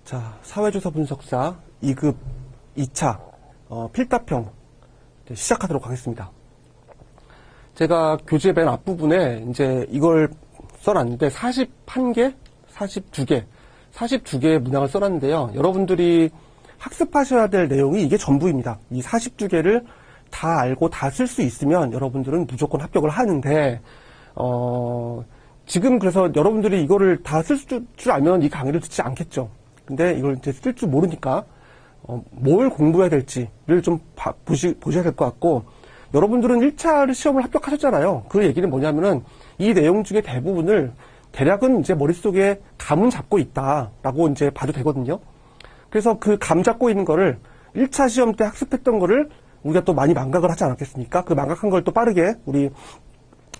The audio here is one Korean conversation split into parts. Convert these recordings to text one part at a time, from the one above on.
자, 사회조사 분석사 2급 2차 필답형 시작하도록 하겠습니다. 제가 교재 맨 앞부분에 이제 이걸 써놨는데 41개, 42개의 문항을 써놨는데요. 여러분들이 학습하셔야 될 내용이 이게 전부입니다. 이 42개를 다 알고 다 쓸 수 있으면 여러분들은 무조건 합격을 하는데 지금 그래서 여러분들이 이거를 다 쓸 줄 알면 이 강의를 듣지 않겠죠. 근데 이걸 이제 쓸 줄 모르니까 뭘 공부해야 될지를 좀 보셔야 될 것 같고, 여러분들은 1차 시험을 합격하셨잖아요. 그 얘기는 뭐냐면은 이 내용 중에 대부분을 대략은 이제 머릿속에 감은 잡고 있다라고 이제 봐도 되거든요. 그래서 그 감 잡고 있는 거를 1차 시험 때 학습했던 거를 우리가 또 많이 망각을 하지 않았겠습니까? 그 망각한 걸 또 빠르게 우리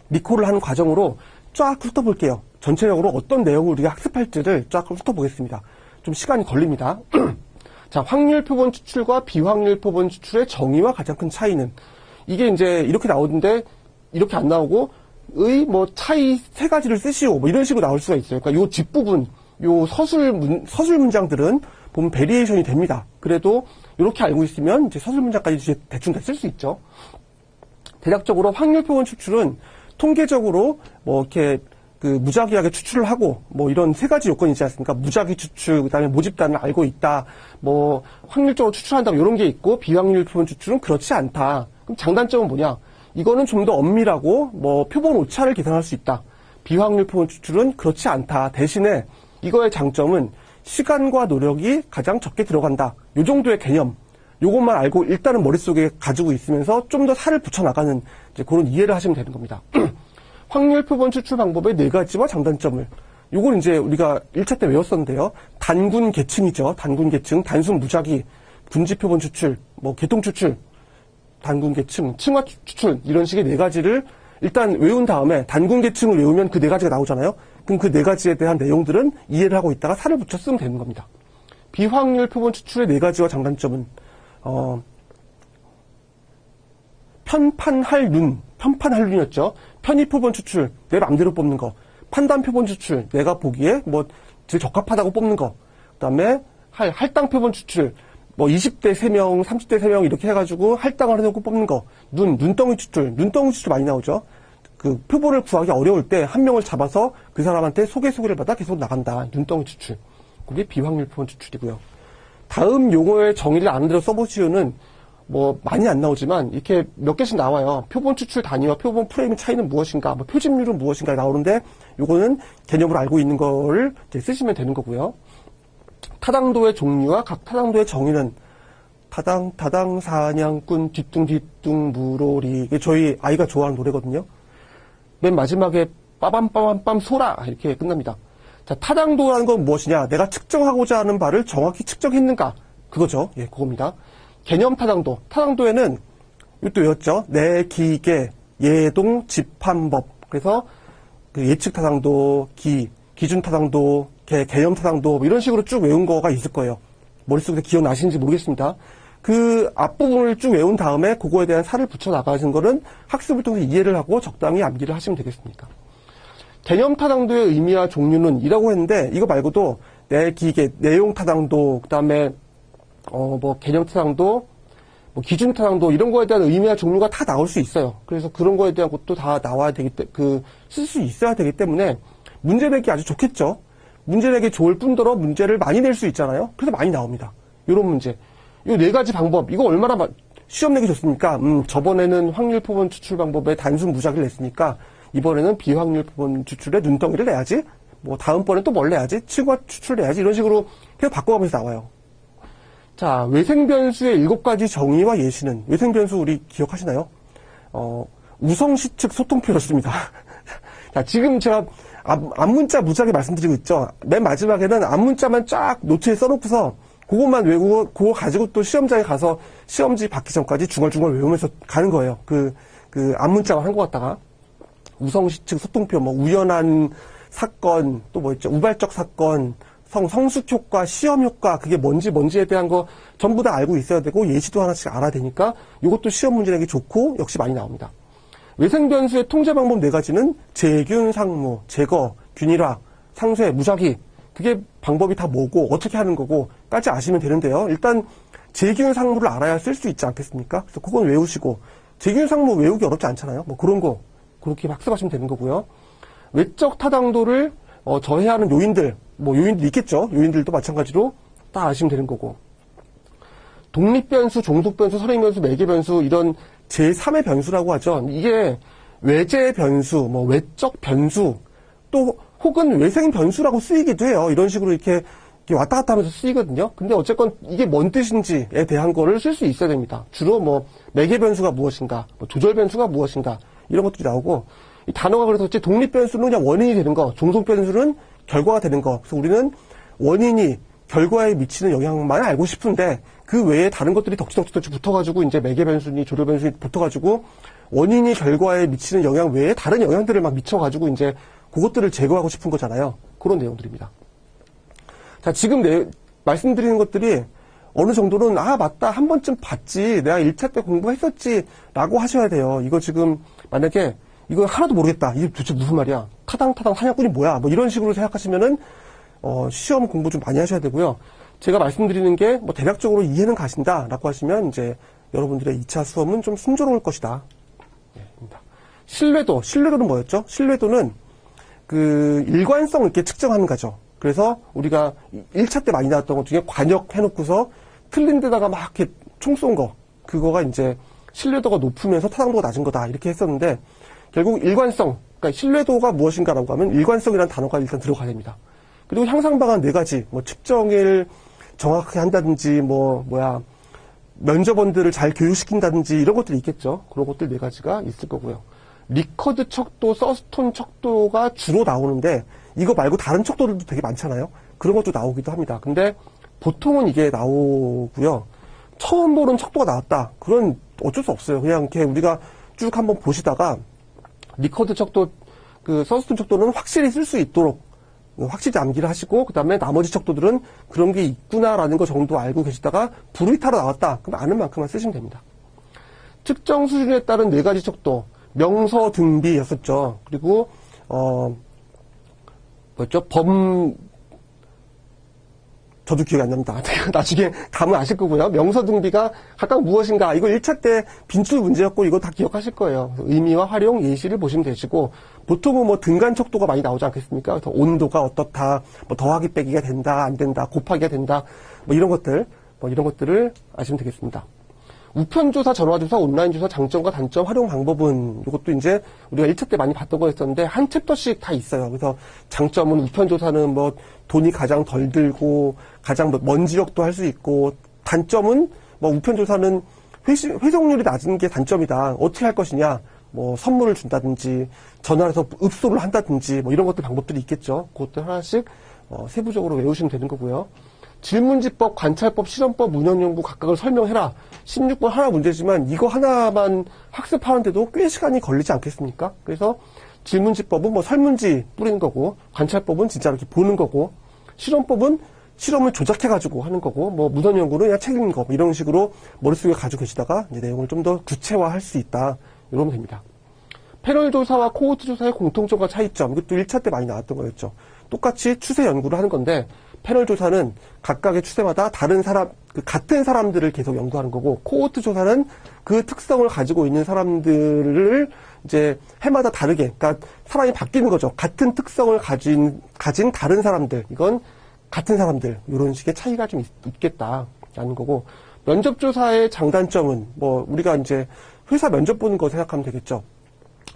리콜을 하는 과정으로 쫙 훑어볼게요. 전체적으로 어떤 내용을 우리가 학습할지를 쫙 훑어보겠습니다. 좀 시간이 걸립니다. 자, 확률 표본 추출과 비확률 표본 추출의 정의와 가장 큰 차이는, 이게 이제 이렇게 나오는데 이렇게 안 나오고 뭐 차이 세 가지를 쓰시오 뭐 이런 식으로 나올 수가 있어요. 그러니까 요 뒷부분, 요 서술 문장들은 보면 베리에이션이 됩니다. 그래도 이렇게 알고 있으면 이제 서술 문장까지 대충 다 쓸 수 있죠. 대략적으로 확률 표본 추출은 통계적으로 뭐 이렇게 그 무작위하게 추출을 하고 뭐 이런 세 가지 요건이 있지 않습니까? 무작위 추출, 그다음에 모집단을 알고 있다, 뭐 확률적으로 추출한다 이런 게 있고, 비확률 표본 추출은 그렇지 않다. 그럼 장단점은 뭐냐? 이거는 좀 더 엄밀하고 뭐 표본 오차를 계산할 수 있다. 비확률 표본 추출은 그렇지 않다. 대신에 이거의 장점은 시간과 노력이 가장 적게 들어간다. 요 정도의 개념. 요것만 알고 일단은 머릿속에 가지고 있으면서 좀 더 살을 붙여나가는 이제 그런 이해를 하시면 되는 겁니다. 확률 표본 추출 방법의 4가지와 장단점을, 요건 이제 우리가 1차 때 외웠었는데요. 단군 계층이죠. 단군 계층, 단순 무작위, 분지 표본 추출, 뭐 계통 추출, 단군 계층, 층화 추출, 이런 식의 4가지를 일단 외운 다음에 단군 계층을 외우면 그 4가지가 나오잖아요. 그럼 그 4가지에 대한 내용들은 이해를 하고 있다가 살을 붙여 쓰면 되는 겁니다. 비확률 표본 추출의 4가지와 장단점은 편판할륜이었죠. 편의 표본 추출, 내 맘대로 뽑는 거. 판단 표본 추출, 내가 보기에 뭐 제일 적합하다고 뽑는 거. 그다음에 할당 표본 추출, 뭐 20대 3명, 30대 3명 이렇게 해가지고 할당을 해놓고 뽑는 거. 눈덩이 추출 많이 나오죠. 그 표본을 구하기 어려울 때 한 명을 잡아서 그 사람한테 소개를 받아 계속 나간다. 눈덩이 추출. 그게 비확률 표본 추출이고요. 다음 용어의 정의를 아는 대로 써보시오는 뭐 많이 안 나오지만 이렇게 몇 개씩 나와요. 표본 추출 단위와 표본 프레임의 차이는 무엇인가, 뭐 표집률은 무엇인가 나오는데, 요거는 개념으로 알고 있는 거를 이제 쓰시면 되는 거고요. 타당도의 종류와 각 타당도의 정의는 타당 사냥꾼 뒤뚱 물오리, 이게 저희 아이가 좋아하는 노래거든요. 맨 마지막에 빠밤 소라 이렇게 끝납니다. 자, 타당도라는 건 무엇이냐? 내가 측정하고자 하는 바를 정확히 측정했는가? 그거죠. 예, 그겁니다. 개념 타당도. 타당도에는 이것도 외웠죠. 내기계, 예동, 집합법. 그래서 그 예측 타당도, 기준 타당도, 개념 타당도 뭐 이런 식으로 쭉 외운 거가 있을 거예요. 머릿속에 기억나시는지 모르겠습니다. 그 앞부분을 쭉 외운 다음에 그거에 대한 살을 붙여 나가는 거는 학습을 통해서 이해를 하고 적당히 암기를 하시면 되겠습니까? 개념 타당도의 의미와 종류는 이라고 했는데, 이거 말고도 내기계, 내용 타당도, 그다음에 뭐 개념 타당도, 뭐 기준 타당도 이런 거에 대한 의미와 종류가 다 나올 수 있어요. 그래서 그런 거에 대한 것도 다 나와야 되기 때문에 쓸 수 있어야 되기 때문에 문제 내기 아주 좋겠죠. 문제 내기 좋을 뿐더러 문제를 많이 낼 수 있잖아요. 그래서 많이 나옵니다. 이런 문제. 이 4가지 방법, 이거 얼마나 시험 내기 좋습니까? 저번에는 확률 표본 추출 방법에 단순 무작위를 냈으니까 이번에는 비확률 표본 추출에 눈덩이를 내야지. 뭐 다음번에 또 뭘 내야지? 층화 추출 내야지. 이런 식으로 계속 바꿔가면서 나와요. 자, 외생변수의 7가지 정의와 예시는, 외생변수 우리 기억하시나요? 우성시측 소통표였습니다. 자, 지금 제가 앞문자 무작위 말씀드리고 있죠. 맨 마지막에는 앞문자만 쫙 노트에 써놓고서 그것만 외우고 그거 가지고 또 시험장에 가서 시험지 받기 전까지 중얼중얼 외우면서 가는 거예요. 그 앞문자만 한 것 같다가. 우성시측 소통표, 뭐 우연한 사건, 또 뭐 있죠. 우발적 사건, 성숙 효과, 시험 효과, 그게 뭔지에 대한 거 전부 다 알고 있어야 되고, 예시도 하나씩 알아야 되니까 이것도 시험 문제 내기 좋고 역시 많이 나옵니다. 외생변수의 통제 방법 4가지는 제균, 상무, 제거, 균일화, 상쇄, 무작위. 그게 방법이 다 뭐고 어떻게 하는 거고까지 아시면 되는데요. 일단 제기운 상무를 알아야 쓸 수 있지 않겠습니까? 그래서 그건 외우시고 제기운 상무 외우기 어렵지 않잖아요. 뭐 그런 거 그렇게 학습하시면 되는 거고요. 외적 타당도를 저해하는 요인들, 뭐 요인들 있겠죠. 요인들도 마찬가지로 딱 아시면 되는 거고. 독립변수, 종속변수, 선행변수, 매개변수 이런 제3의 변수라고 하죠. 이게 외제 변수, 뭐 외적 변수, 또 혹은 외생 변수라고 쓰이기도 해요. 이런 식으로 이렇게 왔다 갔다 하면서 쓰이거든요. 근데 어쨌건 이게 뭔 뜻인지에 대한 거를 쓸 수 있어야 됩니다. 주로 뭐 매개 변수가 무엇인가, 뭐 조절 변수가 무엇인가 이런 것들이 나오고 이 단어가 그래서 독립 변수는 그냥 원인이 되는 거, 종속 변수는 결과가 되는 거. 그래서 우리는 원인이 결과에 미치는 영향만 알고 싶은데 그 외에 다른 것들이 덕지덕지 붙어가지고 이제 매개 변수니 조절 변수니 붙어가지고 원인이 결과에 미치는 영향 외에 다른 영향들을 막 미쳐가지고 이제 그것들을 제거하고 싶은 거잖아요. 그런 내용들입니다. 자, 지금 말씀드리는 것들이 어느 정도는 맞다 한 번쯤 봤지 내가 1차 때 공부했었지 라고 하셔야 돼요. 이거 지금 만약에 이거 하나도 모르겠다. 이게 도대체 무슨 말이야. 타당타당 사냥꾼이 뭐야. 뭐 이런 식으로 생각하시면은 시험 공부 좀 많이 하셔야 되고요. 제가 말씀드리는 게 뭐 대략적으로 이해는 가신다 라고 하시면 이제 여러분들의 2차 수험은 좀 순조로울 것이다. 신뢰도는 뭐였죠? 신뢰도는 그 일관성 있게 측정하는 거죠. 그래서 우리가 1차 때 많이 나왔던 것 중에 관역 해놓고서 틀린 데다가 막 이렇게 총 쏜 거. 그거가 이제 신뢰도가 높으면서 타당도가 낮은 거다. 이렇게 했었는데 결국 일관성, 그러니까 신뢰도가 무엇인가라고 하면 일관성이라는 단어가 일단 들어가야 됩니다. 그리고 향상 방안 4가지, 뭐 측정을 정확하게 한다든지, 면접원들을 잘 교육시킨다든지 이런 것들이 있겠죠. 그런 것들 4가지가 있을 거고요. 리커드 척도, 서스톤 척도가 주로 나오는데 이거 말고 다른 척도들도 되게 많잖아요. 그런 것도 나오기도 합니다. 근데 보통은 이게 나오고요. 처음 보는 척도가 나왔다. 그건 어쩔 수 없어요. 그냥 이렇게 우리가 쭉 한번 보시다가 리커드 척도, 그 서스톤 척도는 확실히 쓸 수 있도록 확실히 암기를 하시고 그 다음에 나머지 척도들은 그런 게 있구나라는 거 정도 알고 계시다가 불의타로 나왔다. 그럼 아는 만큼만 쓰시면 됩니다. 특정 수준에 따른 4가지 척도, 명서 등비였었죠. 그리고 저도 기억이 안 납니다. 나중에 가면 아실 거고요. 명서 등비가 각각 무엇인가. 이거 1차 때 빈출 문제였고 이거 다 기억하실 거예요. 의미와 활용, 예시를 보시면 되시고 보통은 뭐 등간 척도가 많이 나오지 않겠습니까? 그래서 온도가 어떻다, 뭐 더하기 빼기가 된다, 안 된다, 곱하기가 된다, 뭐 이런 것들을 아시면 되겠습니다. 우편조사, 전화조사, 온라인조사 장점과 단점, 활용 방법은 이것도 이제 우리가 1차 때 많이 봤던 거였었는데 한 챕터씩 다 있어요. 그래서 장점은 우편조사는 뭐 돈이 가장 덜 들고 가장 먼 지역도 할 수 있고 단점은 뭐 우편조사는 회송률이 낮은 게 단점이다. 어떻게 할 것이냐. 뭐 선물을 준다든지 전화를 해서 읍소를 한다든지 뭐 이런 것들 방법들이 있겠죠. 그것들 하나씩 세부적으로 외우시면 되는 거고요. 질문지법, 관찰법, 실험법, 운영연구 각각을 설명해라. 16번 하나 문제지만 이거 하나만 학습하는데도 꽤 시간이 걸리지 않겠습니까? 그래서 질문지법은 뭐 설문지 뿌리는 거고, 관찰법은 진짜 이렇게 보는 거고, 실험법은 실험을 조작해가지고 하는 거고, 뭐 문헌연구는 그냥 책 읽는 거, 뭐 이런 식으로 머릿속에 가지고 계시다가 이제 내용을 좀 더 구체화할 수 있다. 이러면 됩니다. 패널 조사와 코호트 조사의 공통점과 차이점, 이것도 1차 때 많이 나왔던 거였죠. 똑같이 추세 연구를 하는 건데, 패널 조사는 각각의 추세마다 같은 사람들을 계속 연구하는 거고, 코호트 조사는 그 특성을 가지고 있는 사람들을 이제 해마다 다르게, 그러니까 사람이 바뀌는 거죠. 같은 특성을 가진 다른 사람들, 이건 같은 사람들, 이런 식의 차이가 좀 있겠다라는 거고, 면접 조사의 장단점은 뭐 우리가 이제 회사 면접 보는 거 생각하면 되겠죠.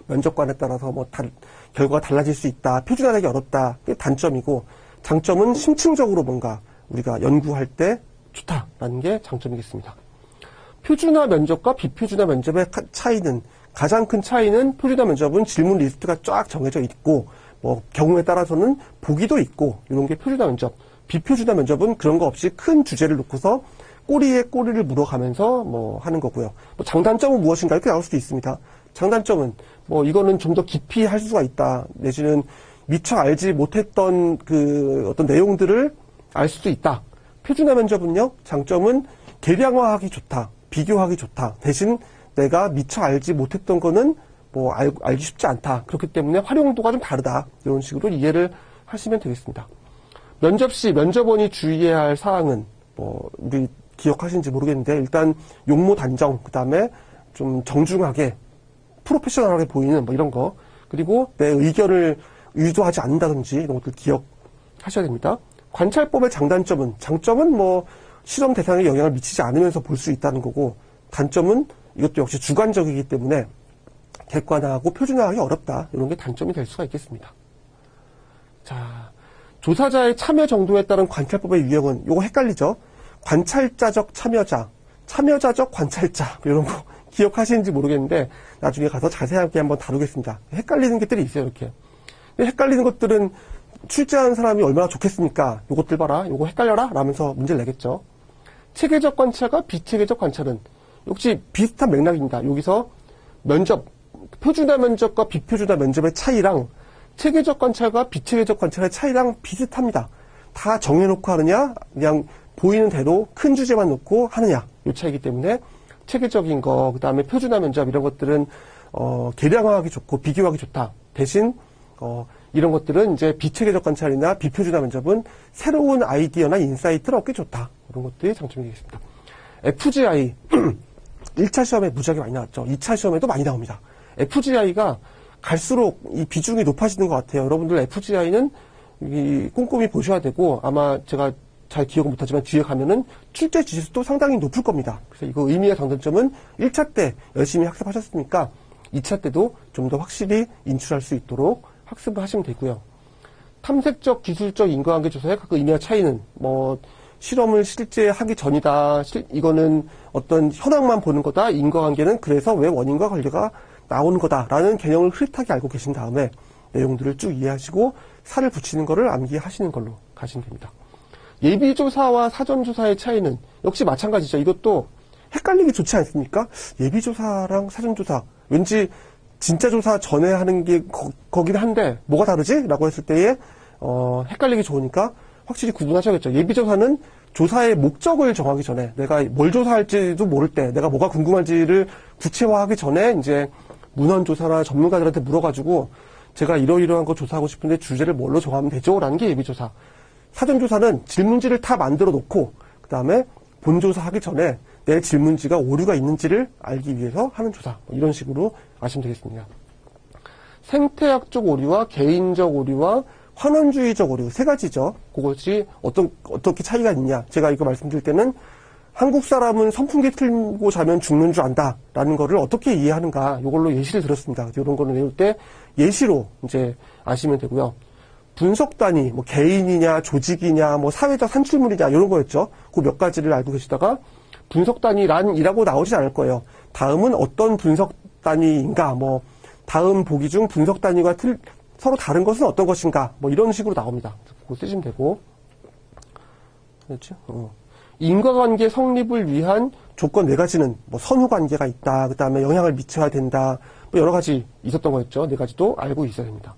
면접관에 따라서 뭐 결과가 달라질 수 있다, 표준화하기 어렵다, 그게 단점이고, 장점은 심층적으로 뭔가 우리가 연구할 때 좋다라는 게 장점이겠습니다. 표준화 면접과 비표준화 면접의 차이는, 가장 큰 차이는 표준화 면접은 질문 리스트가 쫙 정해져 있고 뭐 경우에 따라서는 보기도 있고 이런 게 표준화 면접. 비표준화 면접은 그런 거 없이 큰 주제를 놓고서 꼬리에 꼬리를 물어가면서 뭐 하는 거고요. 뭐 장단점은 무엇인가 이렇게 나올 수도 있습니다. 장단점은 뭐 이거는 좀 더 깊이 할 수가 있다. 내지는 미처 알지 못했던 그 어떤 내용들을 알 수도 있다. 표준화 면접은요, 장점은 계량화하기 좋다. 비교하기 좋다. 대신 내가 미처 알지 못했던 거는 뭐 알기 쉽지 않다. 그렇기 때문에 활용도가 좀 다르다. 이런 식으로 이해를 하시면 되겠습니다. 면접 시 면접원이 주의해야 할 사항은 우리 기억하시는지 모르겠는데 일단 용모 단정, 그 다음에 좀 정중하게 프로페셔널하게 보이는 이런 거, 그리고 내 의견을 유도하지 않는다든지 이런 것들 기억하셔야 됩니다. 관찰법의 장점은 실험 대상에 영향을 미치지 않으면서 볼 수 있다는 거고, 단점은 이것도 역시 주관적이기 때문에 객관화하고 표준화하기 어렵다. 이런 게 단점이 될 수가 있겠습니다. 자, 조사자의 참여 정도에 따른 관찰법의 유형은 요거 헷갈리죠? 관찰자적 참여자, 참여자적 관찰자 이런 거 기억하시는지 모르겠는데 나중에 가서 자세하게 한번 다루겠습니다. 헷갈리는 것들이 있어요. 이렇게. 헷갈리는 것들은 출제하는 사람이 얼마나 좋겠습니까? 요것들 봐라, 요거 헷갈려라 라면서 문제를 내겠죠. 체계적 관찰과 비체계적 관찰은 역시 비슷한 맥락입니다. 여기서 면접, 표준화 면접과 비표준화 면접의 차이랑 체계적 관찰과 비체계적 관찰의 차이랑 비슷합니다. 다 정해놓고 하느냐, 그냥 보이는 대로 큰 주제만 놓고 하느냐, 요 차이기 때문에 체계적인 거, 그 다음에 표준화 면접 이런 것들은 계량화하기 좋고 비교하기 좋다. 대신 이런 것들은 이제 비체계적 관찰이나 비표준화 면접은 새로운 아이디어나 인사이트를 얻기 좋다. 이런 것들이 장점이 되겠습니다. FGI 1차 시험에 무지하게 많이 나왔죠. 2차 시험에도 많이 나옵니다. FGI가 갈수록 이 비중이 높아지는 것 같아요. 여러분들 FGI는 꼼꼼히 보셔야 되고, 아마 제가 잘 기억은 못하지만 뒤에 가면은 출제 지수도 상당히 높을 겁니다. 그래서 이거 의미의 장단점은 1차 때 열심히 학습하셨으니까 2차 때도 좀 더 확실히 인출할 수 있도록 학습을 하시면 되고요. 탐색적, 기술적 인과관계 조사의 각 의미와 차이는 실험을 실제 하기 전이다. 이거는 어떤 현황만 보는 거다. 인과관계는 그래서 왜 원인과 관계가 나오는 거다라는 개념을 흐릿하게 알고 계신 다음에 내용들을 쭉 이해하시고 살을 붙이는 거를 암기하시는 걸로 가시면 됩니다. 예비조사와 사전조사의 차이는 역시 마찬가지죠. 이것도 헷갈리기 좋지 않습니까? 예비조사랑 사전조사. 왠지 진짜 조사 전에 하는 게 거긴 한데 뭐가 다르지? 라고 했을 때에 헷갈리기 좋으니까 확실히 구분하셔야겠죠. 예비조사는 조사의 목적을 정하기 전에, 내가 뭘 조사할지도 모를 때, 내가 뭐가 궁금한지를 구체화하기 전에 이제 문헌조사나 전문가들한테 물어가지고 제가 이러이러한 거 조사하고 싶은데 주제를 뭘로 정하면 되죠? 라는 게 예비조사. 사전조사는 질문지를 다 만들어 놓고 그 다음에 본조사 하기 전에 내 질문지가 오류가 있는지를 알기 위해서 하는 조사. 이런 식으로 아시면 되겠습니다. 생태학적 오류와 개인적 오류와 환원주의적 오류 세 가지죠. 그것이 어떻게 차이가 있냐. 제가 이거 말씀드릴 때는 한국 사람은 선풍기 틀고 자면 죽는 줄 안다라는 거를 어떻게 이해하는가. 이걸로 예시를 들었습니다. 이런 거를 외울 때 예시로 이제 아시면 되고요. 분석 단위, 개인이냐, 조직이냐, 사회적 산출물이냐, 이런 거였죠. 그 몇 가지를 알고 계시다가 분석 단위란이라고 나오지 않을 거예요. 다음은 어떤 분석 단위인가, 다음 보기 중 분석 단위가 서로 다른 것은 어떤 것인가, 이런 식으로 나옵니다. 그거 쓰시면 되고. 그렇죠? 인과관계 성립을 위한 조건 4가지는, 선후관계가 있다, 그 다음에 영향을 미쳐야 된다, 여러 가지 있었던 거였죠. 4가지도 알고 있어야 됩니다.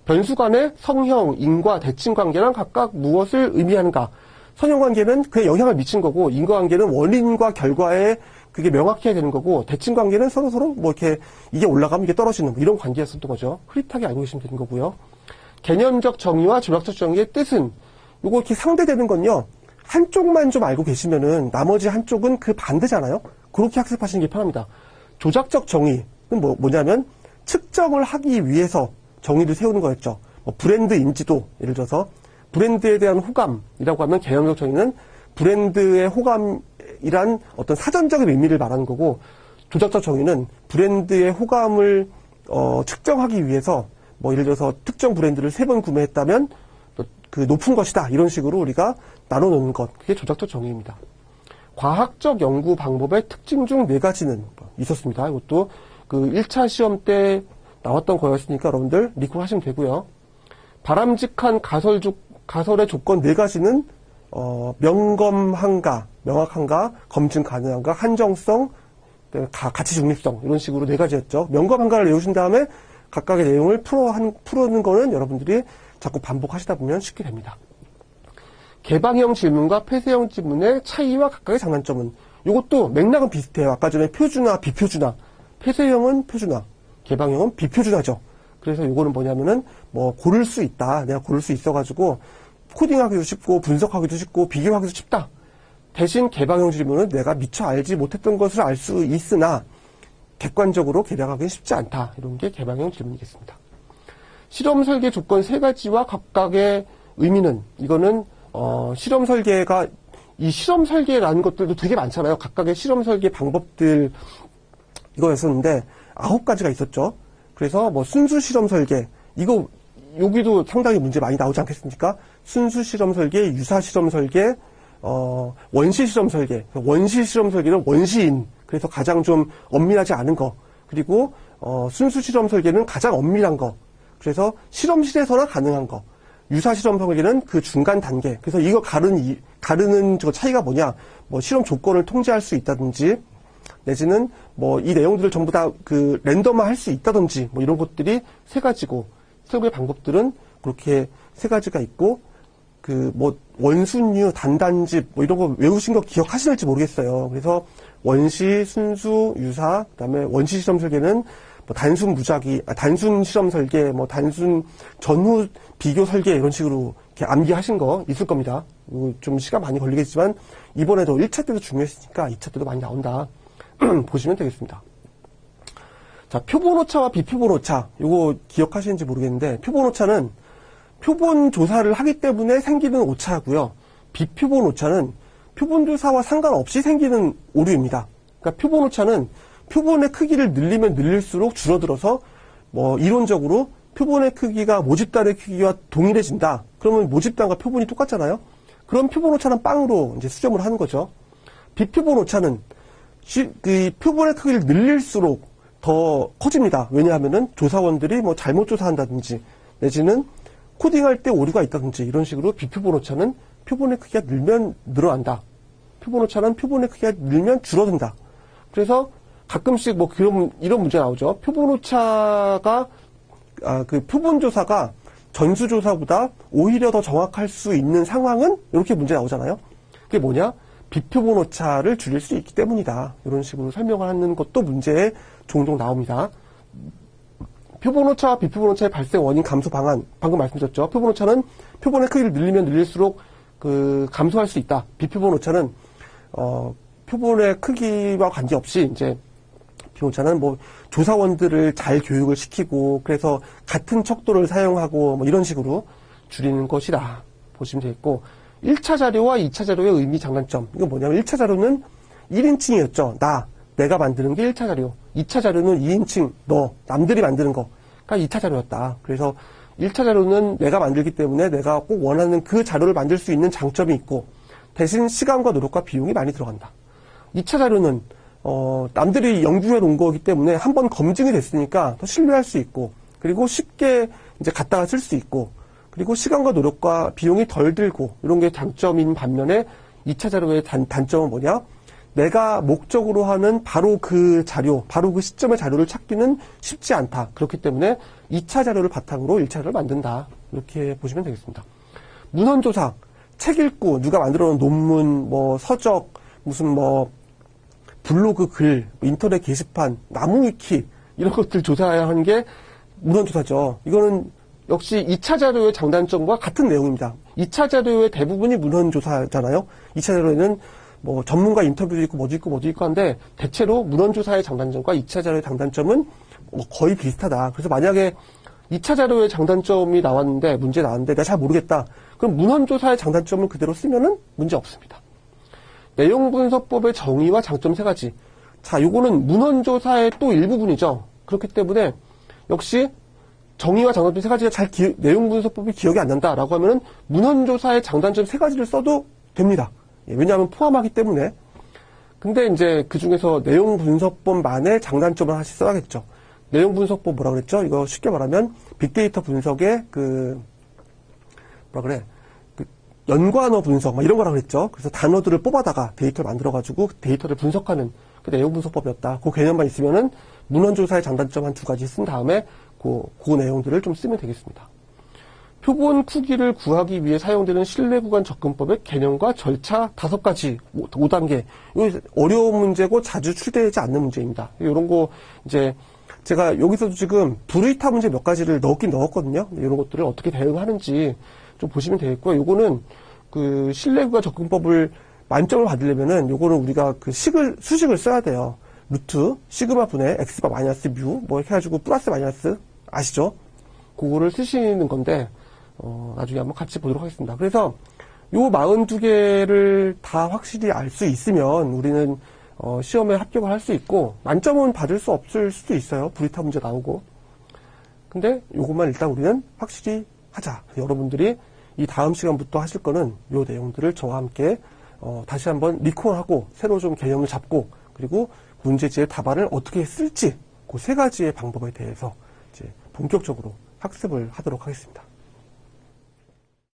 변수 간의 성형, 인과, 대칭 관계랑 각각 무엇을 의미하는가. 성형관계는 그에 영향을 미친 거고, 인과관계는 원인과 결과에 그게 명확해야 되는 거고, 대칭 관계는 서로 이렇게 이게 올라가면 이게 떨어지는 이런 관계였었던 거죠. 흐릿하게 알고 계시면 되는 거고요. 개념적 정의와 조략적 정의의 뜻은 요거 이렇게 상대되는 건요. 한쪽만 좀 알고 계시면은 나머지 한쪽은 그 반대잖아요. 그렇게 학습하시는 게 편합니다. 조작적 정의는 뭐냐면 측정을 하기 위해서 정의를 세우는 거였죠. 브랜드 인지도, 예를 들어서 브랜드에 대한 호감이라고 하면 개념적 정의는 브랜드의 호감이란 어떤 사전적인 의미를 말하는 거고, 조작적 정의는 브랜드의 호감을 측정하기 위해서 예를 들어서 특정 브랜드를 3번 구매했다면 그 높은 것이다, 이런 식으로 우리가 나눠놓는 것, 그게 조작적 정의입니다. 과학적 연구 방법의 특징 중 4가지는 있었습니다. 이것도 그 1차 시험 때 나왔던 거였으니까 여러분들 리콜 하시면 되고요. 바람직한 가설의 조건 4가지는 명검한가, 명확한가, 검증 가능한가, 한정성, 가치 중립성, 이런 식으로 4가지였죠. 명검한가를 외우신 다음에 각각의 내용을 풀어는 거는 여러분들이 자꾸 반복하시다 보면 쉽게 됩니다. 개방형 질문과 폐쇄형 질문의 차이와 각각의 장단점은, 이것도 맥락은 비슷해요. 아까 전에 표준화, 비표준화. 폐쇄형은 표준화, 개방형은 비표준화죠. 그래서 이거는 뭐냐면은 고를 수 있다. 내가 고를 수 있어가지고 코딩하기도 쉽고 분석하기도 쉽고 비교하기도 쉽다. 대신 개방형 질문은 내가 미처 알지 못했던 것을 알 수 있으나 객관적으로 개량하기는 쉽지 않다. 이런 게 개방형 질문이겠습니다. 실험 설계 조건 3가지와 각각의 의미는, 이거는 실험 설계가, 이 실험 설계라는 것들도 되게 많잖아요. 각각의 실험 설계 방법들 이거였었는데 9가지가 있었죠. 그래서 뭐 순수 실험 설계, 이거 여기도 상당히 문제 많이 나오지 않겠습니까? 순수 실험 설계, 유사 실험 설계, 원시 실험 설계. 원시 실험 설계는 원시인, 그래서 가장 좀 엄밀하지 않은 거. 그리고 순수 실험 설계는 가장 엄밀한 거. 그래서 실험실에서나 가능한 거. 유사 실험 설계는 그 중간 단계. 그래서 이거 가르는 저 차이가 뭐냐? 뭐 실험 조건을 통제할 수 있다든지, 내지는 뭐 이 내용들을 전부 다 그 랜덤화 할 수 있다든지, 뭐 이런 것들이 3가지고, 설계 방법들은 그렇게 3가지가 있고, 그 뭐 원순유, 단단집 뭐 이런 거 외우신 거 기억하시는지 모르겠어요. 그래서 원시, 순수, 유사, 그다음에 원시 실험 설계는 뭐 단순 무작위, 단순 실험 설계, 뭐 단순 전후 비교 설계 이런 식으로 이렇게 암기하신 거 있을 겁니다. 좀 시간 많이 걸리겠지만 이번에도 1차 때도 중요했으니까 2차 때도 많이 나온다. 보시면 되겠습니다. 자, 표본 오차와 비표본 오차, 이거 기억하시는지 모르겠는데, 표본 오차는 표본 조사를 하기 때문에 생기는 오차고요. 비표본 오차는 표본 조사와 상관없이 생기는 오류입니다. 그러니까 표본 오차는 표본의 크기를 늘리면 늘릴수록 줄어들어서 뭐 이론적으로 표본의 크기가 모집단의 크기와 동일해진다. 그러면 모집단과 표본이 똑같잖아요. 그럼 표본 오차는 빵으로 이제 수렴을 하는 거죠. 비표본 오차는 그 표본의 크기를 늘릴수록 더 커집니다. 왜냐하면은 조사원들이 뭐 잘못 조사한다든지 내지는 코딩할 때 오류가 있다든지 이런 식으로 비표본 오차는 표본의 크기가 늘면 늘어난다. 표본 오차는 표본의 크기가 늘면 줄어든다. 그래서 가끔씩 뭐 이런 문제 나오죠. 표본 오차가 그 표본 조사가 전수 조사보다 오히려 더 정확할 수 있는 상황은 이렇게 문제 나오잖아요. 그게 뭐냐? 비표본 오차를 줄일 수 있기 때문이다. 이런 식으로 설명을 하는 것도 문제에 종종 나옵니다. 표본 오차와 비표본 오차의 발생 원인 감소 방안, 방금 말씀드렸죠. 표본 오차는 표본의 크기를 늘리면 늘릴수록 그 감소할 수 있다. 비표본 오차는 표본의 크기와 관계없이 이제 비표본 오차는 뭐 조사원들을 잘 교육을 시키고 그래서 같은 척도를 사용하고 뭐 이런 식으로 줄이는 것이다. 보시면 되겠고, 1차 자료와 2차 자료의 의미 장단점. 이건 뭐냐면 1차 자료는 1인칭이었죠. 내가 만드는 게 1차 자료. 2차 자료는 2인칭, 남들이 만드는 거가 2차 자료였다. 그래서 1차 자료는 내가 만들기 때문에 내가 꼭 원하는 그 자료를 만들 수 있는 장점이 있고 대신 시간과 노력과 비용이 많이 들어간다. 2차 자료는 남들이 연구해 놓은 거기 때문에 한번 검증이 됐으니까 더 신뢰할 수 있고 그리고 쉽게 이제 갖다가 쓸 수 있고 그리고 시간과 노력과 비용이 덜 들고 이런 게 장점인 반면에 2차 자료의 단점은 뭐냐? 내가 목적으로 하는 바로 그 자료, 바로 그 시점의 자료를 찾기는 쉽지 않다. 그렇기 때문에 2차 자료를 바탕으로 1차 자료를 만든다. 이렇게 보시면 되겠습니다. 문헌조사, 책 읽고 누가 만들어 놓은 논문, 뭐 서적, 무슨 뭐 블로그 글, 인터넷 게시판, 나무위키 이런 것들 조사해야 하는 게 문헌조사죠. 이거는 역시 2차 자료의 장단점과 같은 내용입니다. 2차 자료의 대부분이 문헌조사잖아요. 2차 자료에는 뭐 전문가 인터뷰도 있고 뭐도 있고 한데 대체로 문헌조사의 장단점과 2차 자료의 장단점은 뭐 거의 비슷하다. 그래서 만약에 2차 자료의 장단점이 나왔는데 문제 나왔는데 내가 잘 모르겠다. 그럼 문헌조사의 장단점을 그대로 쓰면은 문제 없습니다. 내용분석법의 정의와 장점 3가지. 자, 요거는 문헌조사의 또 일부분이죠. 그렇기 때문에 역시 정의와 장단점 3가지가 내용분석법이 기억이 안 난다라고 하면은 문헌조사의 장단점 3가지를 써도 됩니다. 왜냐하면 포함하기 때문에. 근데 이제 그 중에서 내용분석법만의 장단점을 하나씩 써야겠죠. 내용분석법 뭐라 그랬죠? 이거 쉽게 말하면 빅데이터 분석의 연관어 분석, 막 이런 거라 그랬죠. 그래서 단어들을 뽑아다가 데이터를 만들어가지고 데이터를 분석하는 그 내용분석법이었다. 그 개념만 있으면은 문헌조사의 장단점 한 2가지 쓴 다음에 그 내용들을 좀 쓰면 되겠습니다. 표본 크기를 구하기 위해 사용되는 신뢰구간 접근법의 개념과 절차 5가지, 5단계. 이거 어려운 문제고 자주 출제되지 않는 문제입니다. 이런 거 이제 제가 여기서도 지금 브루이타 문제 몇 가지를 넣긴 넣었거든요. 이런 것들을 어떻게 대응하는지 좀 보시면 되겠고요. 요거는 그 실내구가 접근법을 만점을 받으려면은 요거는 우리가 그 수식을 써야 돼요. 루트 시그마 분의 엑스바 마이너스 뮤 뭐 이렇게 해가지고 플러스 마이너스 아시죠? 그거를 쓰시는 건데 나중에 한번 같이 보도록 하겠습니다. 그래서 요 42개를 다 확실히 알 수 있으면 우리는 시험에 합격을 할 수 있고 만점은 받을 수 없을 수도 있어요. 불이타 문제 나오고. 근데 요것만 일단 우리는 확실히 하자. 여러분들이 이 다음 시간부터 하실 거는 요 내용들을 저와 함께 다시 한번 리콜하고 새로 좀 개념을 잡고 그리고 문제지의 답안을 어떻게 쓸지 그 세 가지의 방법에 대해서 이제 본격적으로 학습을 하도록 하겠습니다.